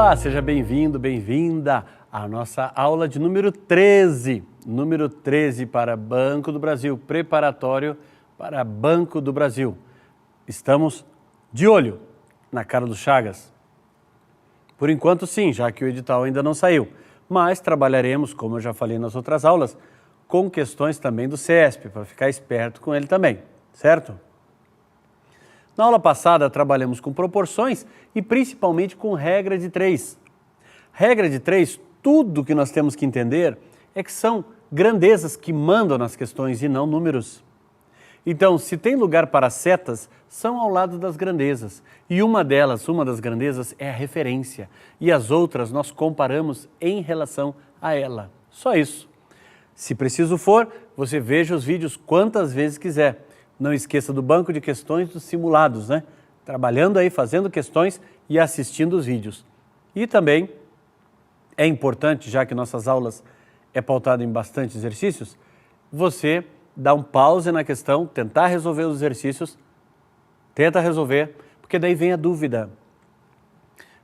Olá, seja bem-vindo, bem-vinda à nossa aula de número 13. Número 13 para Banco do Brasil, preparatório para Banco do Brasil. Estamos de olho na cara do Chagas. Por enquanto sim, já que o edital ainda não saiu. Mas trabalharemos, como eu já falei nas outras aulas, com questões também do CESP, para ficar esperto com ele também, certo? Na aula passada trabalhamos com proporções e principalmente com regra de 3. Regra de 3, tudo que nós temos que entender é que são grandezas que mandam nas questões e não números. Então, se tem lugar para setas, são ao lado das grandezas. E uma das grandezas é a referência. E as outras nós comparamos em relação a ela. Só isso. Se preciso for, você veja os vídeos quantas vezes quiser. Não esqueça do banco de questões dos simulados, né? Trabalhando aí, fazendo questões e assistindo os vídeos. E também é importante, já que nossas aulas é pautado em bastante exercícios, você dar um pause na questão, tentar resolver os exercícios, tenta resolver, porque daí vem a dúvida.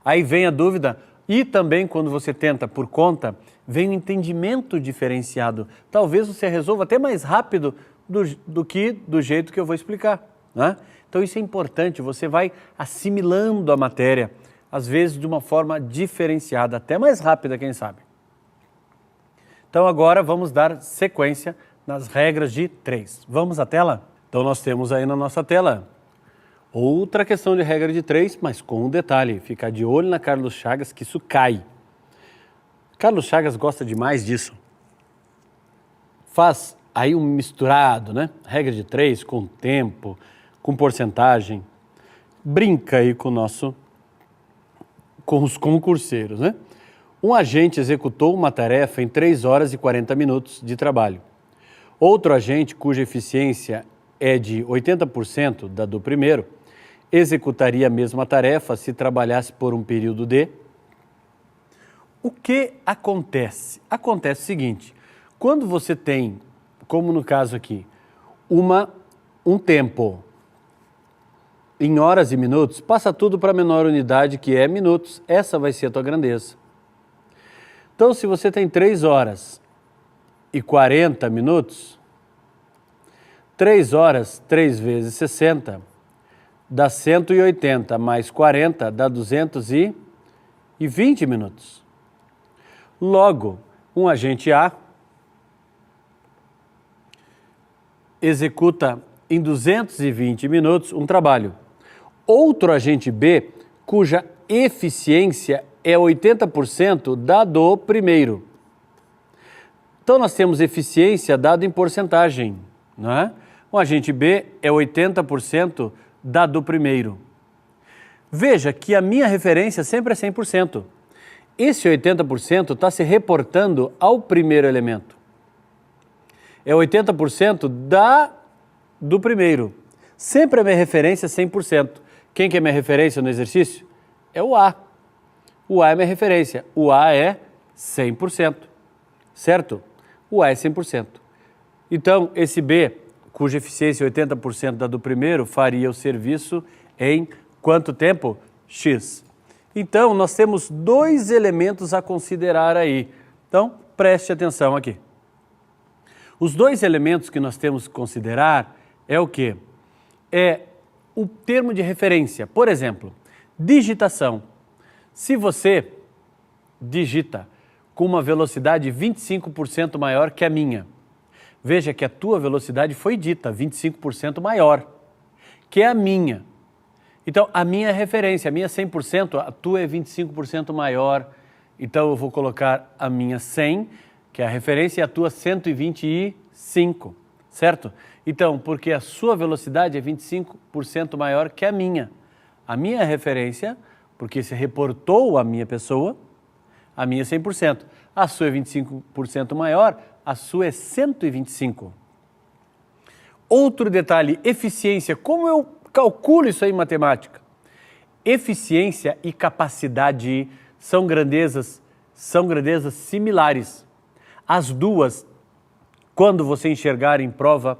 Aí vem a dúvida e também quando você tenta por conta, vem um entendimento diferenciado. Talvez você resolva até mais rápido do que do jeito que eu vou explicar, né? Então isso é importante, você vai assimilando a matéria, às vezes de uma forma diferenciada, até mais rápida, quem sabe. Então agora vamos dar sequência nas regras de 3. Vamos à tela? Então nós temos aí na nossa tela outra questão de regra de 3, mas com um detalhe, ficar de olho na Carlos Chagas que isso cai. Carlos Chagas gosta demais disso. Faz aí um misturado, né? Regra de 3 com tempo, com porcentagem. Brinca aí com os concurseiros, né? Um agente executou uma tarefa em 3 horas e 40 minutos de trabalho. Outro agente, cuja eficiência é de 80% da do primeiro, executaria a mesma tarefa se trabalhasse por um período de... O que acontece? Acontece o seguinte, quando você tem, como no caso aqui, um tempo em horas e minutos, passa tudo para a menor unidade que é minutos, essa vai ser a tua grandeza. Então, se você tem 3 horas e 40 minutos, 3 horas, 3 vezes 60, dá 180, mais 40, dá 220 minutos. Logo, um agente A executa em 220 minutos um trabalho. Outro agente B, cuja eficiência é 80% da do primeiro. Então, nós temos eficiência dado em porcentagem, não é? O agente B é 80% da do primeiro. Veja que a minha referência sempre é 100%. Esse 80% está se reportando ao primeiro elemento. É 80% do primeiro. Sempre a minha referência é 100%. Quem que é minha referência no exercício? É o A. O A é minha referência. O A é 100%. Certo? O A é 100%. Então, esse B, cuja eficiência é 80% da do primeiro, faria o serviço em quanto tempo? X. Então, nós temos 2 elementos a considerar aí. Então, preste atenção aqui. Os 2 elementos que nós temos que considerar é o quê? É o termo de referência. Por exemplo, digitação. Se você digita com uma velocidade 25% maior que a minha, veja que a tua velocidade foi dita 25% maior que a minha. Então, a minha é referência, a minha é 100%, a tua é 25% maior. Então, eu vou colocar a minha 100, que é a referência, e a tua 125, certo? Então, porque a sua velocidade é 25% maior que a minha. A minha é referência, porque se reportou a minha pessoa, a minha é 100%. A sua é 25% maior, a sua é 125. Outro detalhe, eficiência. Como eu calculo isso aí em matemática? Eficiência e capacidade são grandezas similares. As duas, quando você enxergar em prova,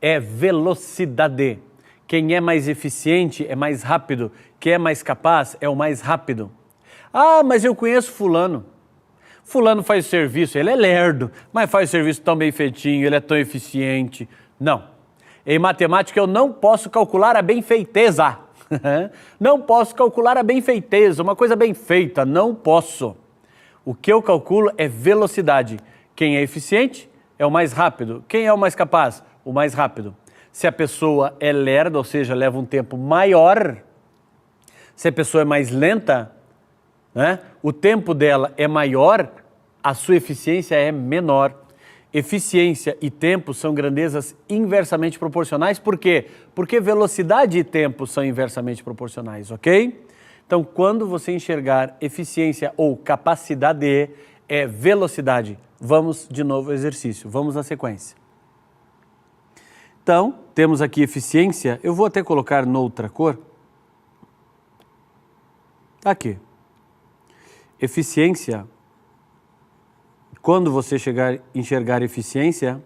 é velocidade. Quem é mais eficiente é mais rápido, quem é mais capaz é o mais rápido. Ah, mas eu conheço fulano. Fulano faz serviço, ele é lerdo, mas faz serviço tão bem feitinho, ele é tão eficiente. Não. Em matemática eu não posso calcular a benfeiteza. Não posso calcular a benfeiteza, uma coisa bem feita, não posso. O que eu calculo é velocidade. Quem é eficiente é o mais rápido. Quem é o mais capaz? O mais rápido. Se a pessoa é lerda, ou seja, leva um tempo maior, se a pessoa é mais lenta, né, o tempo dela é maior, a sua eficiência é menor. Eficiência e tempo são grandezas inversamente proporcionais. Por quê? Porque velocidade e tempo são inversamente proporcionais, ok? Então, quando você enxergar eficiência ou capacidade, é velocidade. Vamos de novo ao exercício, vamos à sequência. Então, temos aqui eficiência, eu vou até colocar noutra cor. Aqui. Eficiência, quando você enxergar eficiência,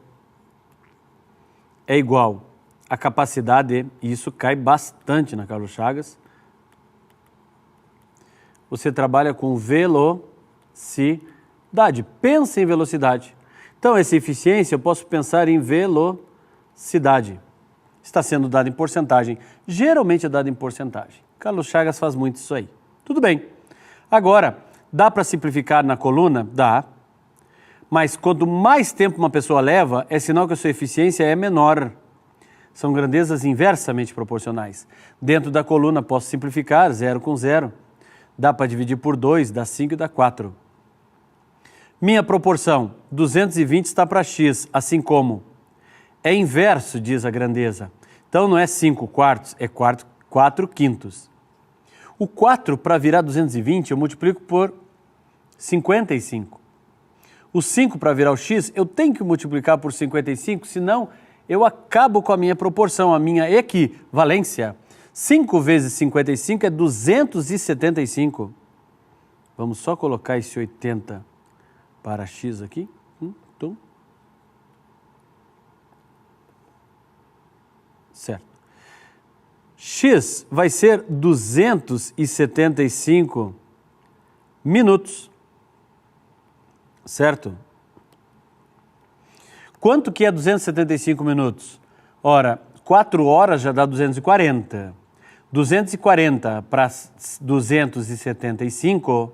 é igual a capacidade, e isso cai bastante na Carlos Chagas. Você trabalha com velocidade. Pensa em velocidade. Então, essa eficiência eu posso pensar em velocidade. Está sendo dado em porcentagem. Geralmente é dado em porcentagem. Carlos Chagas faz muito isso aí. Tudo bem. Agora, dá para simplificar na coluna? Dá. Mas quanto mais tempo uma pessoa leva, é sinal que a sua eficiência é menor. São grandezas inversamente proporcionais. Dentro da coluna posso simplificar, 0 com 0. Dá para dividir por 2, dá 5 e dá 4. Minha proporção, 220 está para x, assim como é inverso, diz a grandeza. Então não é 5 quartos, é 4 quintos. O 4 para virar 220 eu multiplico por 55. O 5 para virar o x eu tenho que multiplicar por 55, senão eu acabo com a minha proporção, a minha equivalência. 5 vezes 55 é 275. Vamos só colocar esse 80 para x aqui. Certo. X vai ser 275 minutos. Certo? Quanto que é 275 minutos? Ora, 4 horas já dá 240. 240 para 275,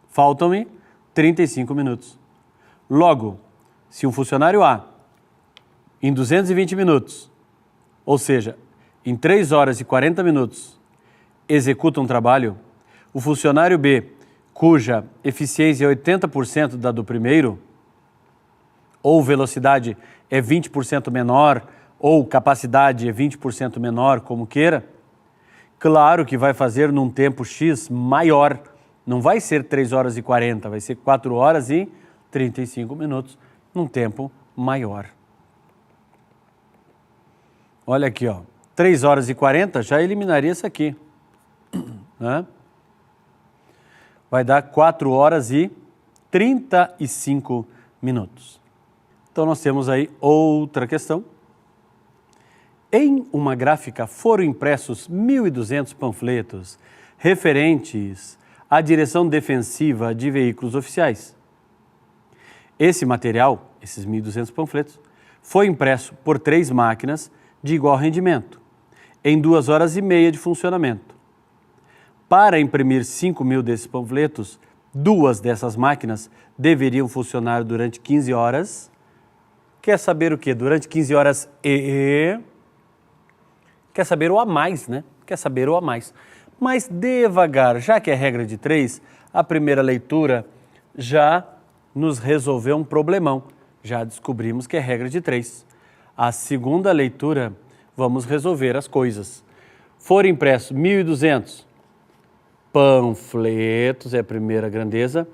faltam-me 35 minutos. Logo, se um funcionário A, em 220 minutos, ou seja, em 3 horas e 40 minutos, executa um trabalho, o funcionário B, cuja eficiência é 80% da do primeiro, ou velocidade é 20% menor, ou capacidade é 20% menor, como queira, claro que vai fazer num tempo X maior. Não vai ser 3 horas e 40, vai ser 4 horas e 35 minutos, num tempo maior. Olha aqui, ó, 3 horas e 40 já eliminaria isso aqui, né? Vai dar 4 horas e 35 minutos. Então, nós temos aí outra questão. Em uma gráfica foram impressos 1.200 panfletos referentes à direção defensiva de veículos oficiais. Esse material, esses 1.200 panfletos, foi impresso por 3 máquinas de igual rendimento, em 2 horas e meia de funcionamento. Para imprimir 5.000 desses panfletos, 2 dessas máquinas deveriam funcionar durante 15 horas. Quer saber o quê? Durante 15 horas e... Quer saber o a mais, né? Quer saber o a mais. Mas devagar, já que é regra de 3, a primeira leitura já nos resolveu um problemão. Já descobrimos que é regra de 3. A segunda leitura, vamos resolver as coisas. Foram impressos 1.200 panfletos, é a primeira grandeza,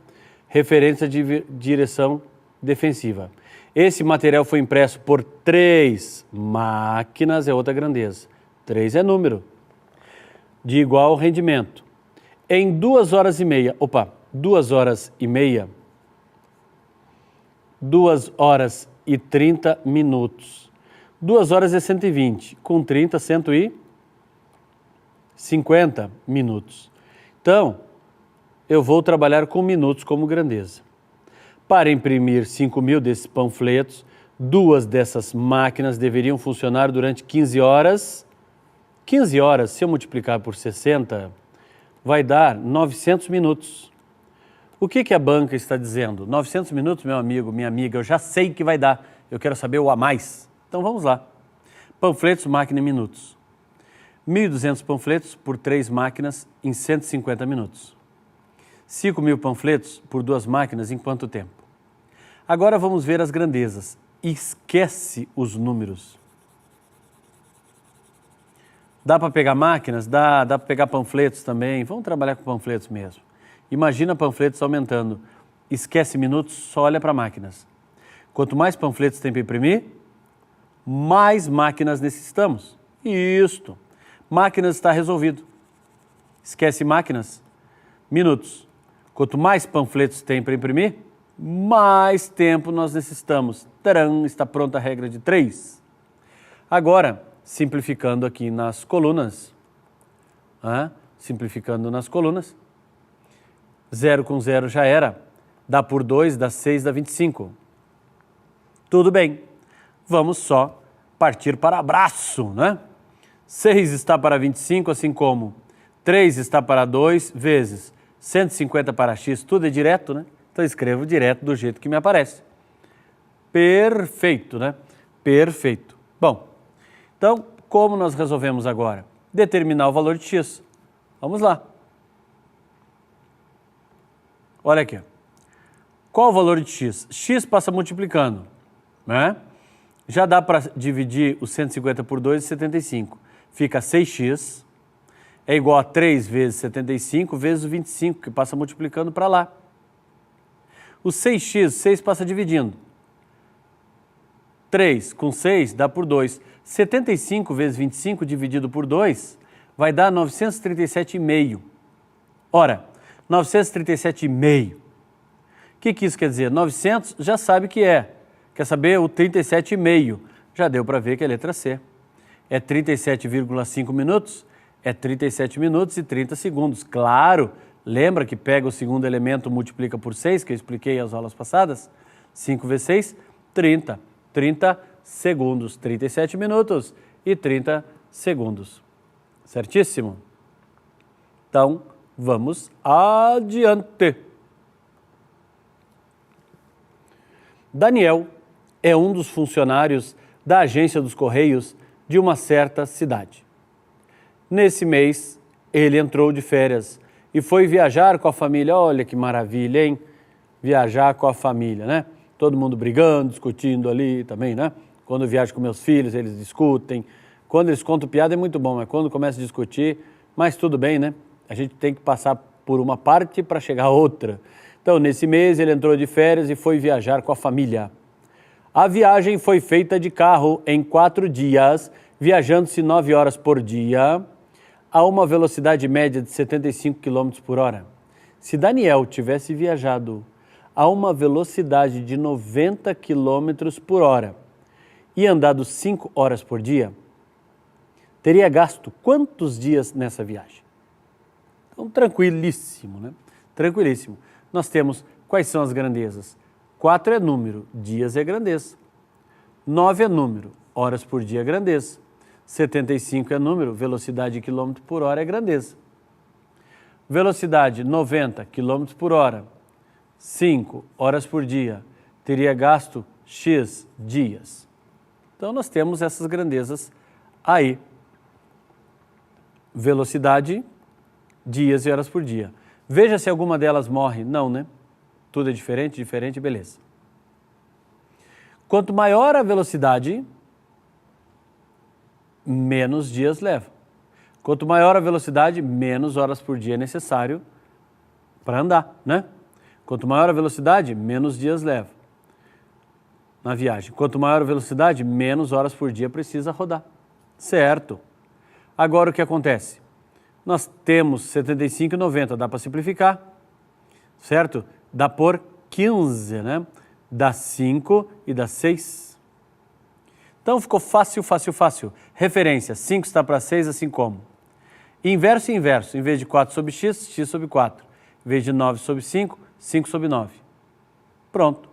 referência de direção defensiva. Esse material foi impresso por 3 máquinas, é outra grandeza. 3 é número, de igual rendimento. Em 2 horas e meia, 2 horas e meia, 2 horas e 30 minutos. 2 horas é 120, com 30, 150 minutos. Então, eu vou trabalhar com minutos como grandeza. Para imprimir 5.000 desses panfletos, 2 dessas máquinas deveriam funcionar durante 15 horas. 15 horas, se eu multiplicar por 60, vai dar 900 minutos. O que a banca está dizendo? 900 minutos, meu amigo, minha amiga, eu já sei que vai dar. Eu quero saber o a mais. Então vamos lá. Panfletos, máquina em minutos. 1.200 panfletos por 3 máquinas em 150 minutos. 5.000 panfletos por 2 máquinas em quanto tempo? Agora vamos ver as grandezas. Esquece os números. Dá para pegar máquinas? Dá para pegar panfletos também. Vamos trabalhar com panfletos mesmo. Imagina panfletos aumentando. Esquece minutos, só olha para máquinas. Quanto mais panfletos tem para imprimir, mais máquinas necessitamos. Isto. Máquinas está resolvido. Esquece máquinas, minutos. Quanto mais panfletos tem para imprimir, mais tempo nós necessitamos. Tcharam, está pronta a regra de 3. Agora, simplificando aqui nas colunas, 0 com 0 já era, dá por 2, dá 6, dá 25. Tudo bem, vamos só partir para abraço, né? 6 está para 25, assim como 3 está para 2 vezes 150 para x, tudo é direto, né? Então escrevo direto do jeito que me aparece. Perfeito, né? Perfeito. Bom, então, como nós resolvemos agora? Determinar o valor de x. Vamos lá. Olha aqui. Qual o valor de x? X passa multiplicando, né? Já dá para dividir o 150 por 2 e 75. Fica 6x é igual a 3 vezes 75 vezes o 25, que passa multiplicando para lá. O 6x, 6 passa dividindo. 3 com 6 dá por 2. 75 vezes 25 dividido por 2 vai dar 937,5. Ora, 937,5. O que isso quer dizer? 900 já sabe que é. Quer saber o 37,5? Já deu para ver que é a letra C. É 37,5 minutos? É 37 minutos e 30 segundos. Claro, lembra que pega o segundo elemento, multiplica por 6, que eu expliquei as aulas passadas? 5 vezes 6, 30. 30 segundos. 37 minutos e 30 segundos. Certíssimo? Então, vamos adiante. Daniel é um dos funcionários da agência dos Correios de uma certa cidade. Nesse mês, ele entrou de férias e foi viajar com a família. Olha que maravilha, hein? Viajar com a família, né? Todo mundo brigando, discutindo ali também, né? Quando eu viajo com meus filhos, eles discutem. Quando eles contam piada é muito bom, mas quando começa a discutir, mas tudo bem, né? A gente tem que passar por uma parte para chegar a outra. Então, nesse mês, ele entrou de férias e foi viajar com a família. A viagem foi feita de carro em 4 dias, viajando-se 9 horas por dia, a uma velocidade média de 75 km por hora. Se Daniel tivesse viajado a uma velocidade de 90 km por hora e andado 5 horas por dia, teria gasto quantos dias nessa viagem? Então, tranquilíssimo, né? Tranquilíssimo. Nós temos quais são as grandezas? 4 é número, dias é grandeza. 9 é número, horas por dia é grandeza. 75 é número, velocidade em quilômetro por hora é grandeza. Velocidade 90 km por hora, 5 horas por dia, teria gasto X dias. Então nós temos essas grandezas aí. Velocidade, dias e horas por dia. Veja se alguma delas morre. Não, né? Tudo é diferente, beleza. Quanto maior a velocidade, menos dias leva. Quanto maior a velocidade, menos horas por dia é necessário para andar, né? Quanto maior a velocidade, menos dias leva na viagem. Quanto maior a velocidade, menos horas por dia precisa rodar. Certo. Agora o que acontece? Nós temos 75 e 90, dá para simplificar, certo? Dá por 15, né? Dá 5 e dá 6. Então ficou fácil. Referência, 5 está para 6, assim como. Inverso e inverso, em vez de 4 sobre x, x sobre 4. vezes de 9 sobre 5, 5 sobre 9. Pronto.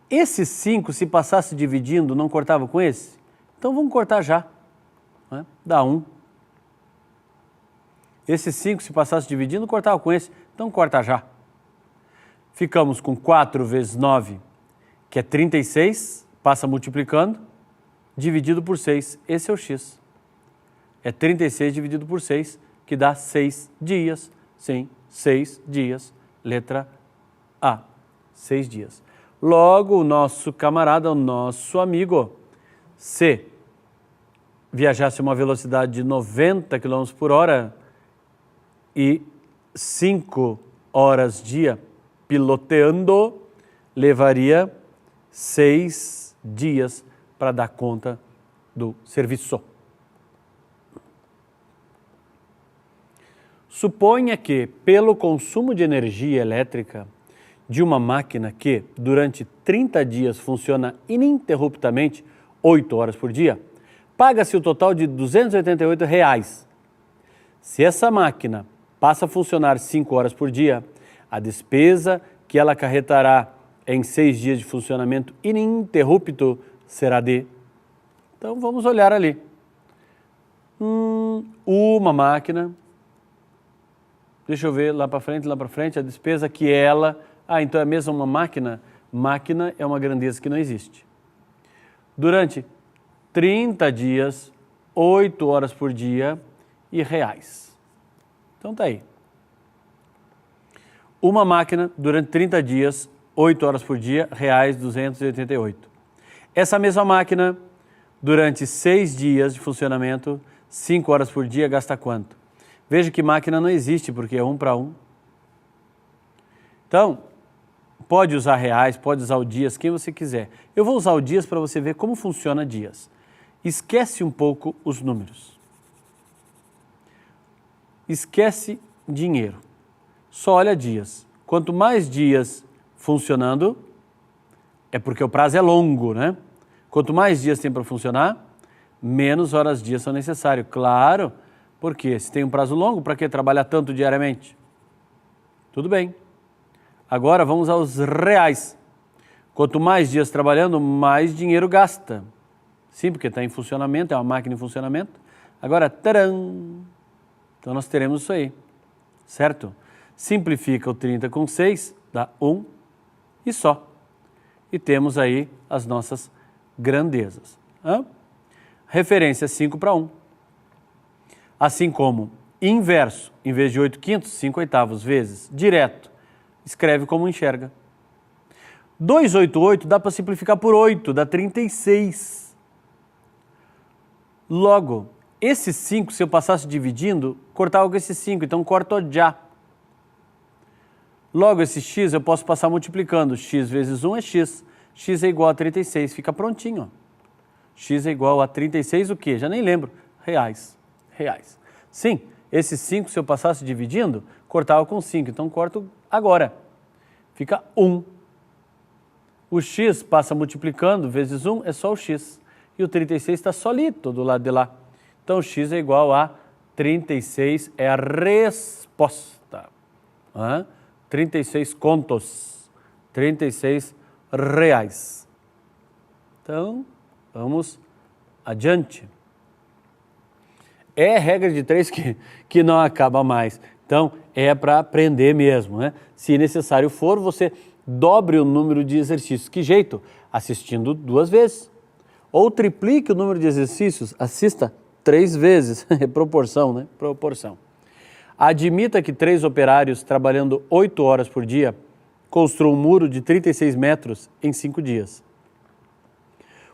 Esse 5, se passasse dividindo, não cortava com esse? Então vamos cortar já. Né? Dá 1. Esse 5, se passasse dividindo, cortava com esse. Então corta já. Ficamos com 4 vezes 9, que é 36, passa multiplicando, dividido por 6. Esse é o x. É 36 dividido por 6, que dá 6 dias. Sim, 6 dias. Letra A. 6 dias. Logo, o nosso camarada, o nosso amigo, se viajasse a uma velocidade de 90 km por hora e 5 horas dia piloteando, levaria 6 dias para dar conta do serviço. Suponha que, pelo consumo de energia elétrica de uma máquina que, durante 30 dias, funciona ininterruptamente 8 horas por dia, paga-se o total de R$ 288. Se essa máquina passa a funcionar 5 horas por dia, a despesa que ela acarretará em 6 dias de funcionamento ininterrupto será de... Então vamos olhar ali. Uma máquina... Deixa eu ver lá para frente, a despesa que ela... então é mesmo uma máquina? Máquina é uma grandeza que não existe. Durante 30 dias, 8 horas por dia e reais. Então tá aí. Uma máquina durante 30 dias, 8 horas por dia, reais 288. Essa mesma máquina, durante 6 dias de funcionamento, 5 horas por dia, gasta quanto? Veja que máquina não existe, porque é 1 para 1. Então, pode usar reais, pode usar o dias, quem você quiser. Eu vou usar o dias para você ver como funciona dias. Esquece um pouco os números. Esquece dinheiro. Só olha dias. Quanto mais dias funcionando, é porque o prazo é longo, né? Quanto mais dias tem para funcionar, menos horas dias são necessários. Claro, porque se tem um prazo longo, para que trabalhar tanto diariamente? Tudo bem. Agora vamos aos reais. Quanto mais dias trabalhando, mais dinheiro gasta. Sim, porque está em funcionamento, é uma máquina em funcionamento. Agora, tcharam! Então nós teremos isso aí, certo? Simplifica o 30 com 6, dá 1 e só. E temos aí as nossas grandezas. Referência 5 para 1. Assim como inverso, em vez de 8 quintos, 5 oitavos vezes direto, escreve como enxerga. 288 dá para simplificar por 8, dá 36. Logo, esse 5, se eu passasse dividindo, cortava com esse 5, então corto já. Logo, esse x eu posso passar multiplicando. X vezes 1 é x. X é igual a 36, fica prontinho. Ó. X é igual a 36 o quê? Já nem lembro. Reais. Sim, esse 5, se eu passasse dividindo, cortava com 5, então corto agora. Fica 1. O x passa multiplicando, vezes 1 é só o x. E o 36 está solito do lado de lá. Então, x é igual a 36, é a resposta. 36 contos, 36 reais. Então, vamos adiante. É regra de 3 que não acaba mais. Então, é para aprender mesmo, né? Se necessário for, você dobre o número de exercícios. Que jeito? Assistindo 2 vezes. Ou triplique o número de exercícios, assista 3 vezes. É proporção, né? Proporção. Admita que 3 operários trabalhando 8 horas por dia construam um muro de 36 metros em 5 dias.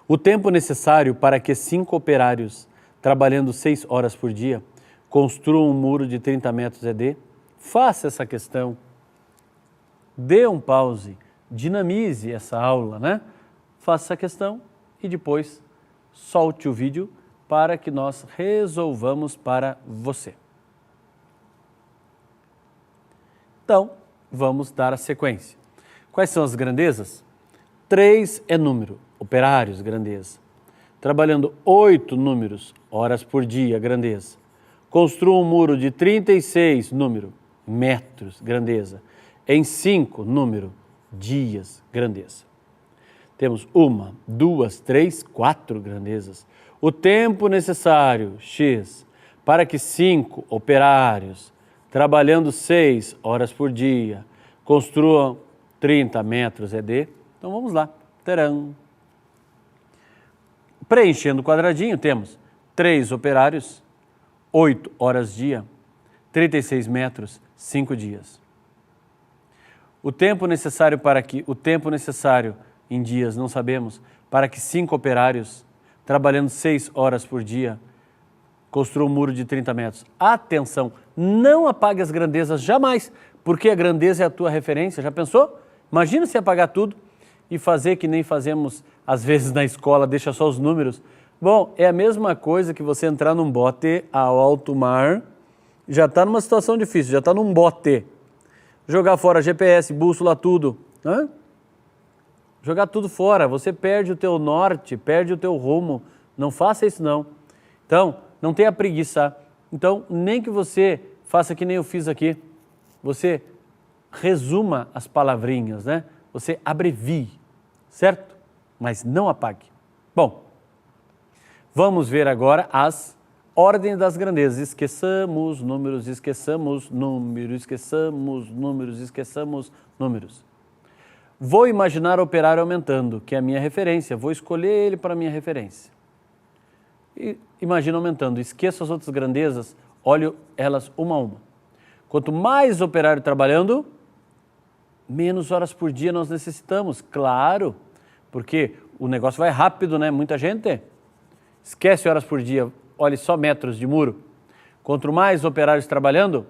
O tempo necessário para que 5 operários trabalhando 6 horas por dia, construam um muro de 30 metros é de... Faça essa questão, dê um pause, dinamize essa aula, né? Faça essa questão e depois solte o vídeo para que nós resolvamos para você. Então, vamos dar a sequência. Quais são as grandezas? 3 é número, operários, grandeza. Trabalhando 8 números, horas por dia, grandeza. Construa um muro de 36, número, metros, grandeza. Em 5, número, dias, grandeza. Temos 1, 2, 3, 4 grandezas. O tempo necessário, x, para que 5 operários, trabalhando 6 horas por dia, construam 30 metros ED. Então vamos lá. Tcharam! Preenchendo o quadradinho, temos 3 operários, 8 horas dia, 36 metros, 5 dias. O tempo necessário em dias, não sabemos, para que 5 operários, trabalhando 6 horas por dia, construam um muro de 30 metros. Atenção, não apague as grandezas jamais, porque a grandeza é a tua referência. Já pensou? Imagina se apagar tudo e fazer que nem fazemos às vezes na escola, deixa só os números. Bom, é a mesma coisa que você entrar num bote ao alto mar, já está numa situação difícil, já está num bote. Jogar fora GPS, bússola, tudo. Hã? Jogar tudo fora, você perde o teu norte, perde o teu rumo. Não faça isso não. Então, não tenha preguiça. Então, nem que você faça que nem eu fiz aqui. Você resuma as palavrinhas, né? Você abrevie, certo? Mas não apague. Bom, vamos ver agora as ordens das grandezas. Esqueçamos números, esqueçamos números, esqueçamos números, esqueçamos números. Vou imaginar o operário aumentando, que é a minha referência. Vou escolher ele para a minha referência. E imagina aumentando. Esqueço as outras grandezas, olho elas uma a uma. Quanto mais operário trabalhando, menos horas por dia nós necessitamos. Claro, porque o negócio vai rápido, né? Muita gente esquece horas por dia. Olhe só metros de muro. Quanto mais operários trabalhando,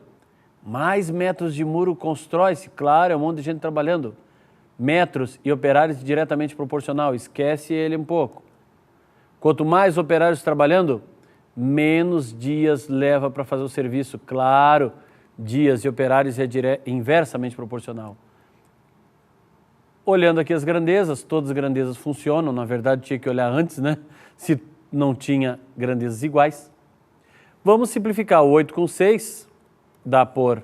mais metros de muro constrói-se. Claro, é um monte de gente trabalhando. Metros e operários diretamente proporcional, esquece ele um pouco. Quanto mais operários trabalhando, menos dias leva para fazer o serviço. Claro, dias e operários é inversamente proporcional. Olhando aqui as grandezas, todas as grandezas funcionam, na verdade tinha que olhar antes, né? Se não tinha grandezas iguais. Vamos simplificar. O 8 com 6 dá por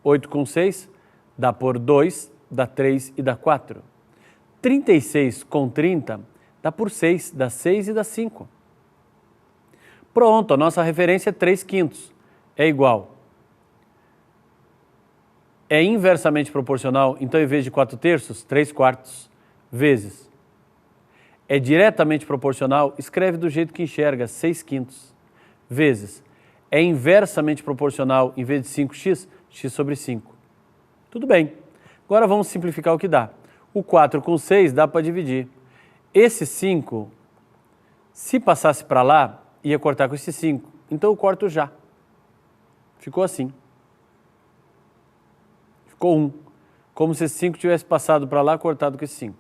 8 com 6 dá por 2, dá 3 e dá 4. 36 com 30 dá por 6, dá 6 e dá 5. Pronto, a nossa referência é 3/5. É igual. É inversamente proporcional, então em vez de 4/3, 3/4 vezes. É diretamente proporcional, escreve do jeito que enxerga, 6/5 vezes. É inversamente proporcional, em vez de 5x, x sobre 5. Tudo bem. Agora vamos simplificar o que dá. O 4 com 6 dá para dividir. Esse 5, se passasse para lá, ia cortar com esse 5. Então eu corto já. Ficou assim. Ficou 1. Como se esse 5 tivesse passado para lá, cortado com esse 5.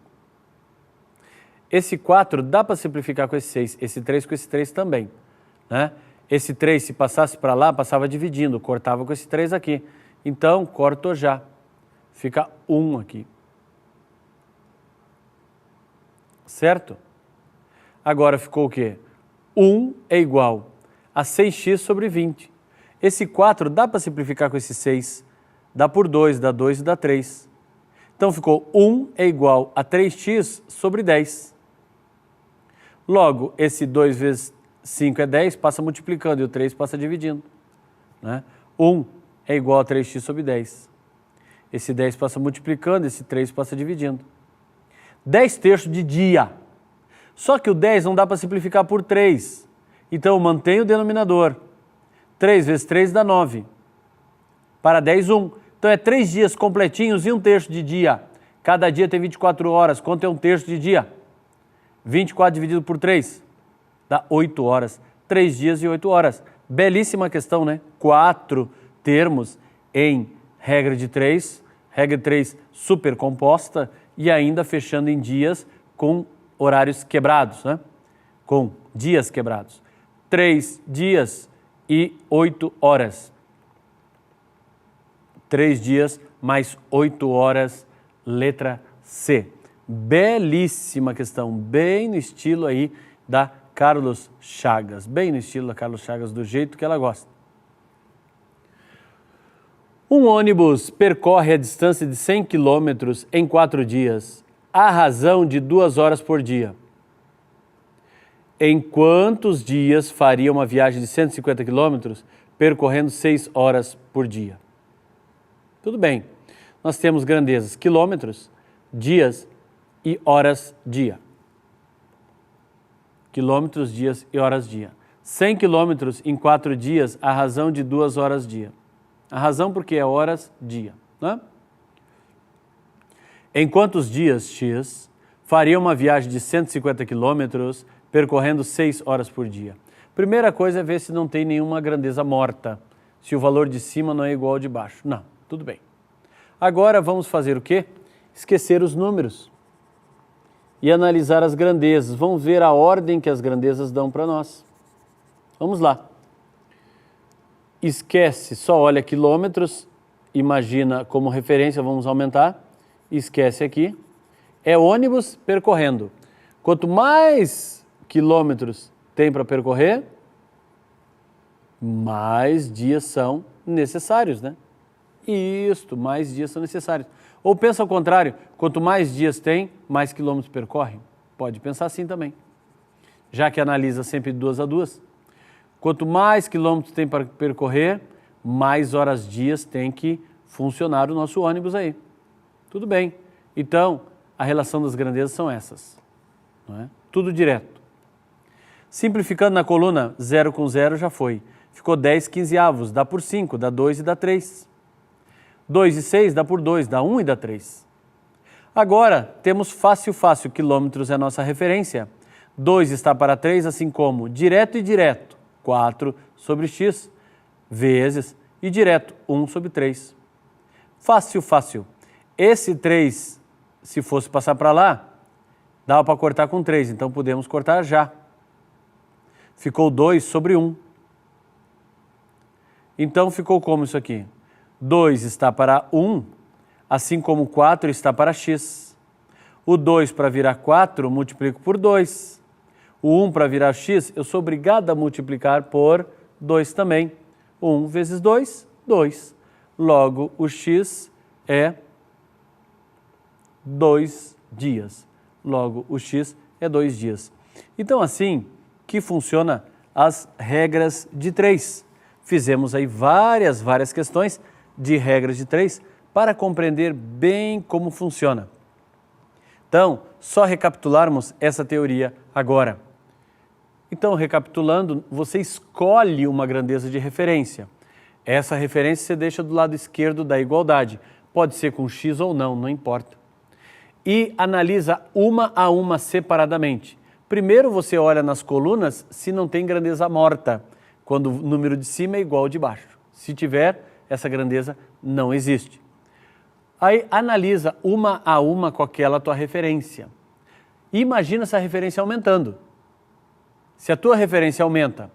Esse 4 dá para simplificar com esse 6. Esse 3 com esse 3 também. Né? Esse 3, se passasse para lá, passava dividindo. Cortava com esse 3 aqui. Então, corto já. Fica 1 aqui. Certo? Agora ficou o quê? 1 é igual a 6x sobre 20. Esse 4 dá para simplificar com esse 6. Dá por 2, dá 2 e dá 3. Então ficou 1 é igual a 3x sobre 10. Logo, esse 2 vezes 5 é 10, passa multiplicando e o 3 passa dividindo. Né? 1 é igual a 3x sobre 10. Esse 10 passa multiplicando, esse 3 passa dividindo. 10/3 de dia. Só que o 10 não dá para simplificar por 3. Então eu mantenho o denominador. 3 vezes 3 dá 9. Para 10, 1. Então é 3 dias completinhos e 1/3 de dia. Cada dia tem 24 horas. Quanto é 1/3 de dia? 24 dividido por 3. Dá 8 horas. 3 dias e 8 horas. Belíssima questão, né? 4 termos em regra de 3. Regra de 3 super composta e ainda fechando em dias com horários quebrados, né? Com dias quebrados. 3 dias e 8 horas. 3 dias mais 8 horas, letra C. Belíssima questão, bem no estilo aí da Carlos Chagas. Bem no estilo da Carlos Chagas, do jeito que ela gosta. Um ônibus percorre a distância de 100 km em 4 dias, à razão de 2 horas por dia. Em quantos dias faria uma viagem de 150 km percorrendo 6 horas por dia? Tudo bem, nós temos grandezas quilômetros, dias e horas dia. Quilômetros, dias e horas dia. 100 km em 4 dias, à razão de 2 horas dia. A razão porque é horas dia, né? Em quantos dias X faria uma viagem de 150 km percorrendo 6 horas por dia? Primeira coisa é ver se não tem nenhuma grandeza morta, se o valor de cima não é igual ao de baixo. Não, tudo bem. Agora vamos fazer o quê? Esquecer os números e analisar as grandezas. Vamos ver a ordem que as grandezas dão para nós. Vamos lá. Esquece, só olha quilômetros, imagina como referência, vamos aumentar. Esquece aqui. É ônibus percorrendo. Quanto mais quilômetros tem para percorrer, mais dias são necessários, né? Isto, mais dias são necessários. Ou pensa ao contrário, quanto mais dias tem, mais quilômetros percorre. Pode pensar assim também. Já que analisa sempre de 2 a 2. Quanto mais quilômetros tem para percorrer, mais horas dias tem que funcionar o nosso ônibus aí. Tudo bem. Então, a relação das grandezas são essas. Não é? Tudo direto. Simplificando na coluna, 0 com 0 já foi. Ficou 10 quinzeavos, dá por 5, dá 2 e dá 3. 2 e 6 dá por 2, dá 1 e dá 3. Agora, temos fácil, quilômetros é a nossa referência. 2 está para 3, assim como direto e direto, 4 sobre x, vezes, e direto, 1 sobre 3. Fácil. Esse 3, se fosse passar para lá, dava para cortar com 3, então podemos cortar já. Ficou 2 sobre 1. Então ficou como isso aqui? 2 está para 1, assim como 4 está para x. O 2 para virar 4, multiplico por 2. O 1 para virar x, eu sou obrigado a multiplicar por 2 também. 1 vezes 2, 2. Logo, o x é 2 dias. Logo, o x é 2 dias. Então, assim que funciona as regras de 3. Fizemos aí várias questões de regras de 3 para compreender bem como funciona. Então, só recapitularmos essa teoria agora. Então, recapitulando, você escolhe uma grandeza de referência. Essa referência você deixa do lado esquerdo da igualdade. Pode ser com x ou não, não importa. E analisa uma a uma separadamente. Primeiro você olha nas colunas se não tem grandeza morta, quando o número de cima é igual ao de baixo. Se tiver, essa grandeza não existe. Aí analisa uma a uma com aquela tua referência. E imagina essa referência aumentando. Se a tua referência aumenta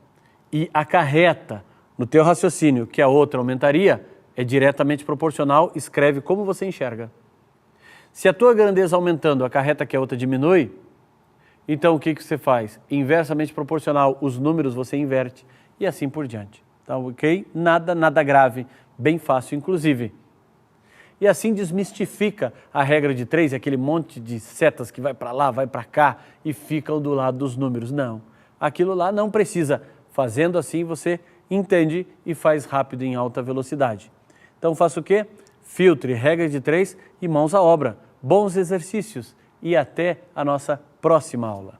e acarreta no teu raciocínio que a outra aumentaria, é diretamente proporcional, escreve como você enxerga. Se a tua grandeza aumentando acarreta que a outra diminui, então o que você faz? Inversamente proporcional, os números você inverte e assim por diante. Tá ok? Nada grave, bem fácil inclusive. E assim desmistifica a regra de 3, aquele monte de setas que vai para lá, vai para cá e ficam do lado dos números. Não, aquilo lá não precisa. Fazendo assim você entende e faz rápido em alta velocidade. Então faça o quê? Filtre regra de 3 e mãos à obra. Bons exercícios e até a nossa próxima aula.